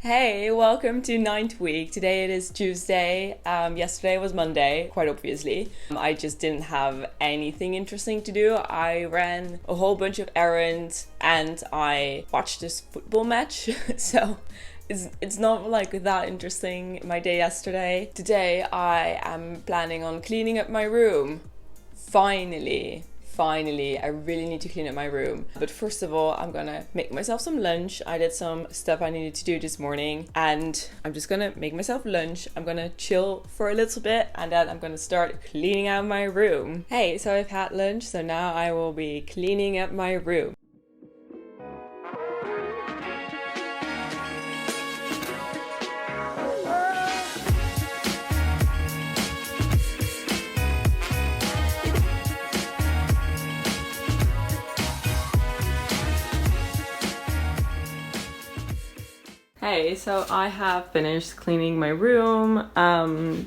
Hey, welcome to ninth week. Today it is Tuesday. Yesterday was Monday, quite obviously. I just didn't have anything interesting to do. I ran a whole bunch of errands and I watched this football match. So it's not like that interesting, my day yesterday. Today I am planning on cleaning up my room. Finally, I really need to clean up my room. But first of all, I'm gonna make myself some lunch. I did some stuff I needed to do this morning and I'm just gonna make myself lunch. I'm gonna chill for a little bit and then I'm gonna start cleaning out my room. Hey, so I've had lunch, so now I will be cleaning up my room. Hey, so I have finished cleaning my room.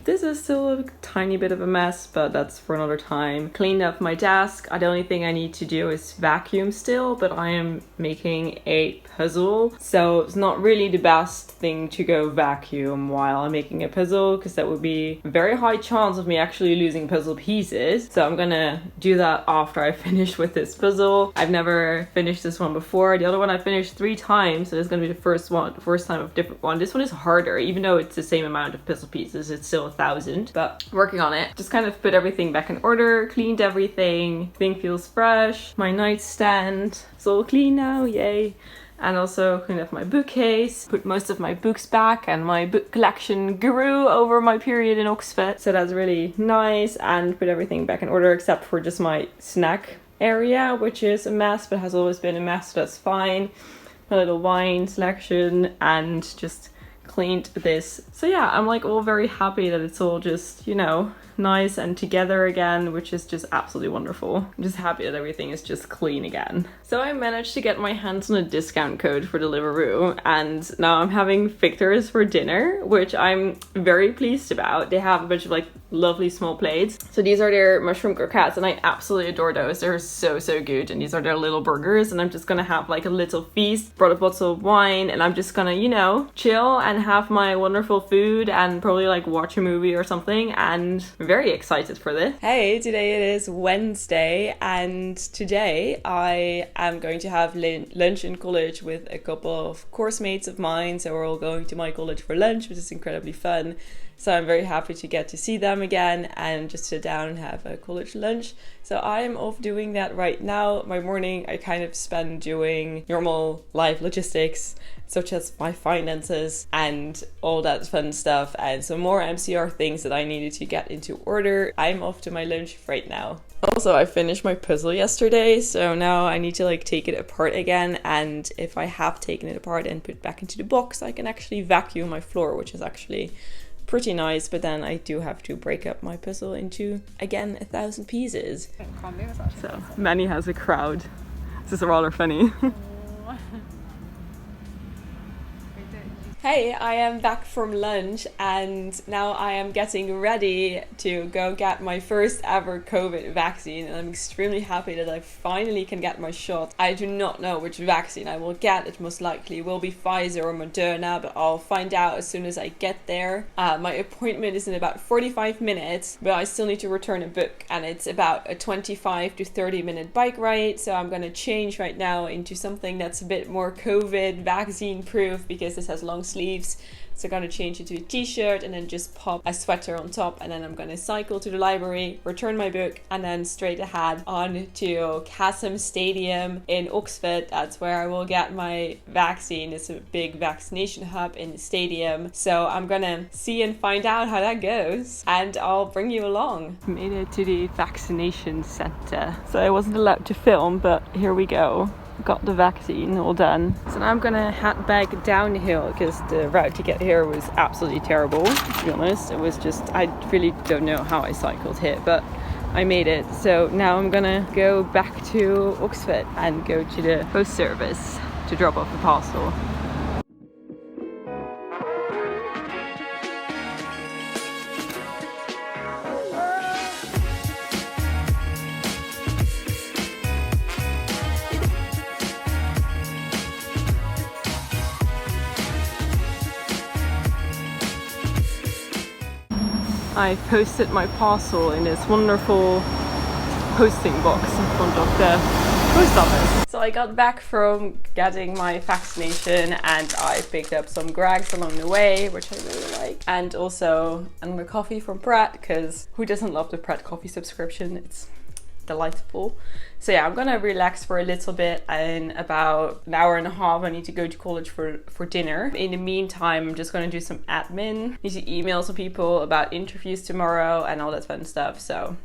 This is still a tiny bit of a mess, but that's for another time. Cleaned up my desk. The only thing I need to do is vacuum still, but I am making a puzzle. So it's not really the best thing to go vacuum while I'm making a puzzle, because that would be a very high chance of me actually losing puzzle pieces. So I'm gonna do that after I finish with this puzzle. I've never finished this one before. The other one I finished 3 times, so this is gonna be the first time of different one. This one is harder, even though it's the same amount of puzzle pieces, it's still 1,000, but working on it. Just kind of put everything back in order, cleaned everything, thing feels fresh. My nightstand is all clean now, yay. And also cleaned up my bookcase, put most of my books back, and my book collection grew over my period in Oxford, so that's really nice. And put everything back in order except for just my snack area, which is a mess but has always been a mess, so that's fine. My little wine selection, and just cleaned this. So yeah, I'm like all very happy that it's all just, you know, nice and together again, which is just absolutely wonderful. I'm just happy that everything is just clean again. So I managed to get my hands on a discount code for Deliveroo, and now I'm having Victor's for dinner, which I'm very pleased about. They have a bunch of like lovely small plates. So these are their mushroom croquettes and I absolutely adore those. They're so good. And these are their little burgers, and I'm just gonna have like a little feast. Brought a bottle of wine and I'm just gonna, you know, chill and have my wonderful food and probably like watch a movie or something, and I'm very excited for this. Hey, today it is Wednesday and today I am going to have lunch in college with a couple of course mates of mine. So we're all going to my college for lunch, which is incredibly fun. So I'm very happy to get to see them again and just sit down and have a college lunch. So I am off doing that right now. My morning I kind of spend doing normal life logistics, such as my finances and all that fun stuff, and some more MCR things that I needed to get into order. I'm off to my lunch right now. Also, I finished my puzzle yesterday, so now I need to like take it apart again, and if I have taken it apart and put it back into the box, I can actually vacuum my floor, which is actually pretty nice. But then I do have to break up my puzzle into, again, 1,000 pieces. So Manny has a crowd. This is rather funny. Hey, I am back from lunch and now I am getting ready to go get my first ever COVID vaccine, and I'm extremely happy that I finally can get my shot. I do not know which vaccine I will get. It most likely will be Pfizer or Moderna, but I'll find out as soon as I get there. My appointment is in about 45 minutes, but I still need to return a book, and it's about a 25 to 30 minute bike ride, so I'm gonna change right now into something that's a bit more COVID vaccine proof because this has long sleeves. So I'm gonna change it to a t-shirt and then just pop a sweater on top, and then I'm gonna cycle to the library, return my book, and then straight ahead on to Cassim Stadium in Oxford. That's where I will get my vaccine. It's a big vaccination hub in the stadium. So I'm gonna see and find out how that goes, and I'll bring you along. Made it to the vaccination center. So I wasn't allowed to film, but here we go. Got the vaccine all done. So now I'm gonna head back downhill because the route to get here was absolutely terrible, to be honest. It was just, I really don't know how I cycled here, but I made it. So now I'm gonna go back to Oxford and go to the post service to drop off the parcel. I posted my parcel in this wonderful posting box in front of the post office. So I got back from getting my vaccination and I picked up some Gregs along the way, which I really like. And also another coffee from Pret, because who doesn't love the Pret coffee subscription? It's delightful. So yeah, I'm gonna relax for a little bit. In about an hour and a half I need to go to college for dinner. In the meantime, I'm just gonna do some admin. Need to email some people about interviews tomorrow and all that fun stuff. So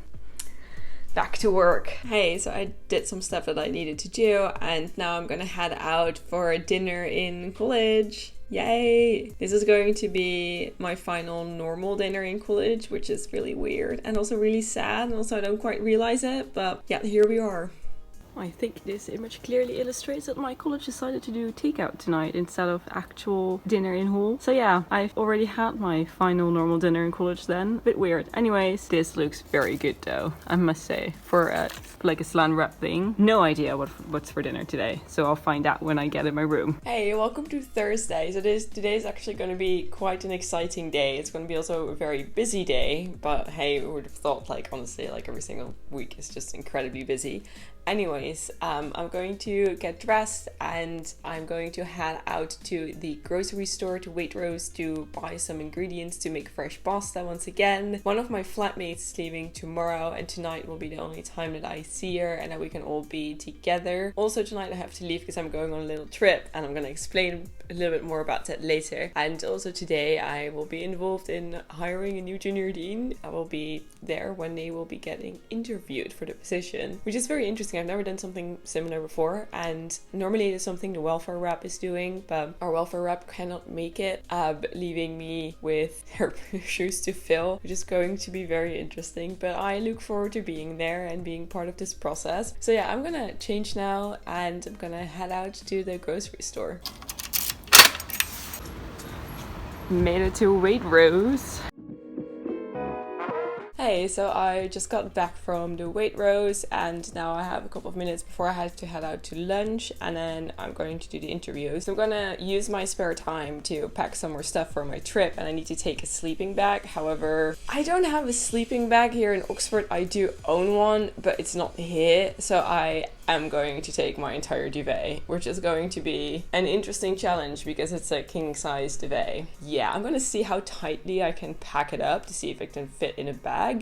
back to work. Hey, so I did some stuff that I needed to do and now I'm gonna head out for a dinner in college. Yay! This is going to be my final normal dinner in college, which is really weird and also really sad, and also I don't quite realize it, but yeah, here we are. I think this image clearly illustrates that my college decided to do takeout tonight instead of actual dinner in hall. So yeah, I've already had my final normal dinner in college then. Bit weird. Anyways, this looks very good though, I must say, for like a slan wrap thing. No idea what's for dinner today, so I'll find out when I get in my room. Hey, welcome to Thursday. So today is actually going to be quite an exciting day. It's going to be also a very busy day, but hey, who would have thought, like, honestly, like every single week is just incredibly busy. Anyways, I'm going to get dressed and I'm going to head out to the grocery store to Waitrose to buy some ingredients to make fresh pasta once again. One of my flatmates is leaving tomorrow and tonight will be the only time that I see her and that we can all be together. Also tonight I have to leave because I'm going on a little trip and I'm going to explain a little bit more about that later. And also today I will be involved in hiring a new junior dean. I will be there when they will be getting interviewed for the position, which is very interesting. I've never done something similar before, and normally it is something the welfare rep is doing, but our welfare rep cannot make it, leaving me with her shoes to fill, which is going to be very interesting, but I look forward to being there and being part of this process. So yeah, I'm gonna change now and I'm gonna head out to the grocery store. Made it to Waitrose. Hey, so I just got back from the Waitrose and now I have a couple of minutes before I have to head out to lunch and then I'm going to do the interview. So I'm gonna use my spare time to pack some more stuff for my trip and I need to take a sleeping bag. However, I don't have a sleeping bag here in Oxford. I do own one, but it's not here. So I am going to take my entire duvet, which is going to be an interesting challenge because it's a king size duvet. Yeah, I'm gonna see how tightly I can pack it up to see if it can fit in a bag.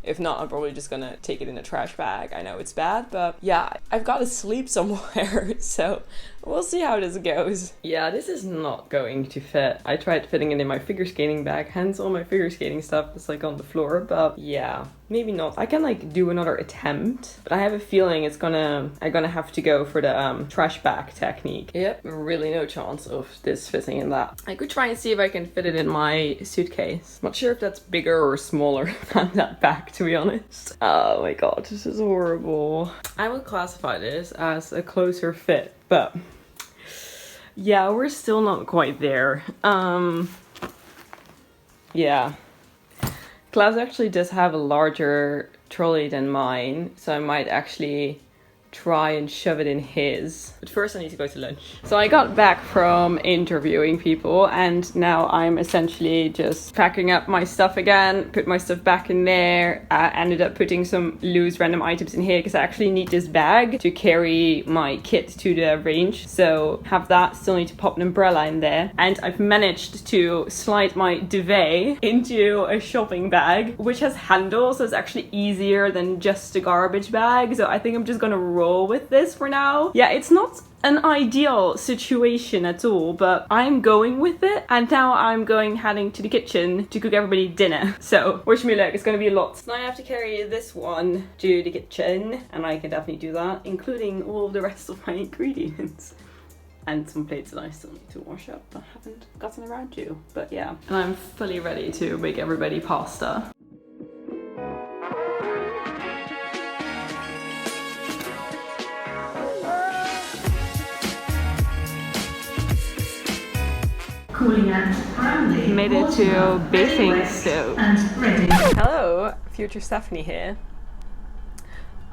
If not, I'm probably just gonna take it in a trash bag. I know it's bad, but yeah, I've got to sleep somewhere, so we'll see how this goes. Yeah, this is not going to fit. I tried fitting it in my figure skating bag, hence all my figure skating stuff is like on the floor, but yeah, maybe not. I can like do another attempt, but I have a feeling I'm gonna have to go for the trash bag technique. Yep, really no chance of this fitting in that. I could try and see if I can fit it in my suitcase. Not sure if that's bigger or smaller than that bag, to be honest. Oh my god, this is horrible. I would classify this as a closer fit, but yeah, we're still not quite there. Yeah. Klaus actually does have a larger trolley than mine, so I might actually try and shove it in his. But first I need to go to lunch. So I got back from interviewing people and now I'm essentially just packing up my stuff again, put my stuff back in there. I ended up putting some loose random items in here because I actually need this bag to carry my kit to the range. So have that, still need to pop an umbrella in there. And I've managed to slide my duvet into a shopping bag, which has handles, so it's actually easier than just a garbage bag. So I think I'm just gonna roll with this for now. Yeah, it's not an ideal situation at all, but I'm going with it. And now I'm heading to the kitchen to cook everybody dinner. So wish me luck, it's gonna be a lot. Now I have to carry this one to the kitchen, and I can definitely do that, including all of the rest of my ingredients. And some plates that I still need to wash up but haven't gotten around to. But yeah, and I'm fully ready to make everybody pasta. Cooling out Brownlee. Made it to baking stove. And ready. Hello, future Stephanie here.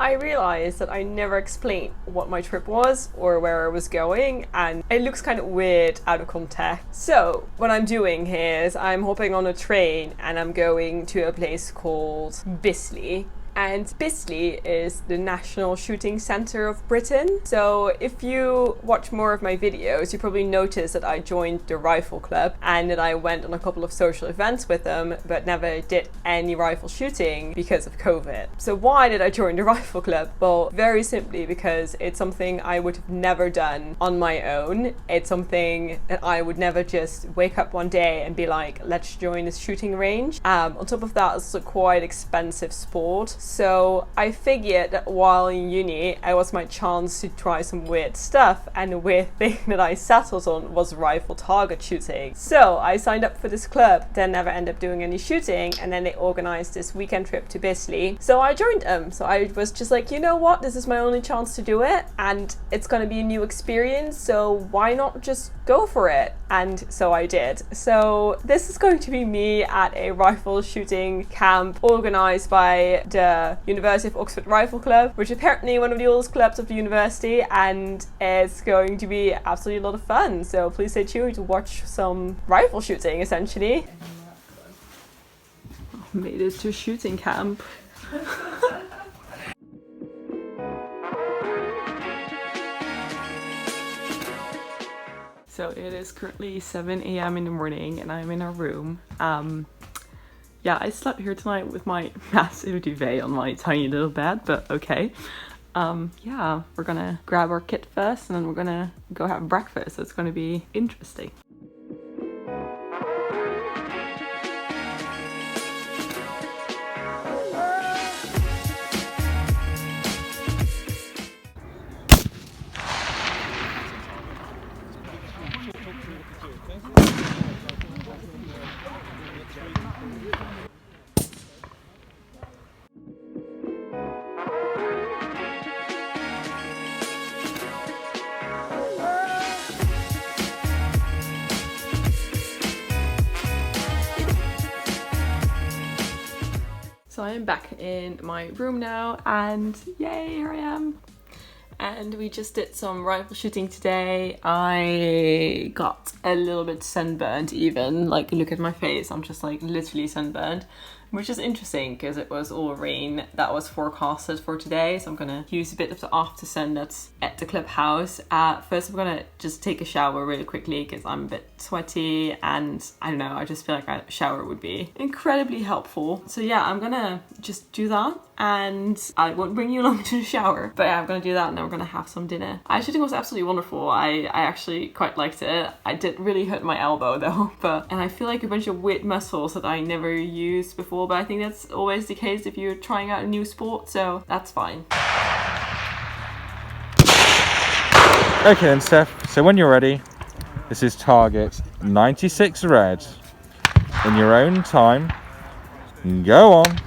I realized that I never explained what my trip was or where I was going, and it looks kind of weird out of context. So what I'm doing here is I'm hopping on a train and I'm going to a place called Bisley. And Bisley is the National Shooting Centre of Britain. So if you watch more of my videos, you probably noticed that I joined the rifle club and that I went on a couple of social events with them, but never did any rifle shooting because of COVID. So why did I join the rifle club? Well, very simply because it's something I would have never done on my own. It's something that I would never just wake up one day and be like, let's join a shooting range. On top of that, it's a quite expensive sport. So I figured that while in uni, it was my chance to try some weird stuff, and the weird thing that I settled on was rifle target shooting. So I signed up for this club, then never ended up doing any shooting, and then they organized this weekend trip to Bisley. So I joined them. So I was just like, you know what, this is my only chance to do it, and it's gonna be a new experience, so why not just go for it? And so I did. So this is going to be me at a rifle shooting camp organized by the University of Oxford Rifle Club, which is apparently one of the oldest clubs of the university, and it's going to be absolutely a lot of fun. So please stay tuned to watch some rifle shooting, essentially. Made it to shooting camp. So it is currently 7 a.m. in the morning and I'm in our room. Yeah, I slept here tonight with my massive duvet on my tiny little bed, but okay. Yeah, we're gonna grab our kit first and then we're gonna go have breakfast. So it's gonna be interesting. So I am back in my room now and yay, here I am. And we just did some rifle shooting today. I got a little bit sunburned even, like look at my face, I'm just like literally sunburned. Which is interesting because it was all rain that was forecasted for today. So I'm gonna use a bit of the after sun that's at the clubhouse. First I'm gonna just take a shower really quickly because I'm a bit sweaty and I don't know, I just feel like a shower would be incredibly helpful. So yeah, I'm gonna just do that and I won't bring you along to the shower. But yeah, I'm gonna do that and then we're gonna have some dinner. I actually think it was absolutely wonderful. I actually quite liked it. I did really hurt my elbow though, and I feel like a bunch of weird muscles that I never used before. But I think that's always the case if you're trying out a new sport, so that's fine. Okay then, Steph, so when you're ready, this is target 96 red. In your own time, go on.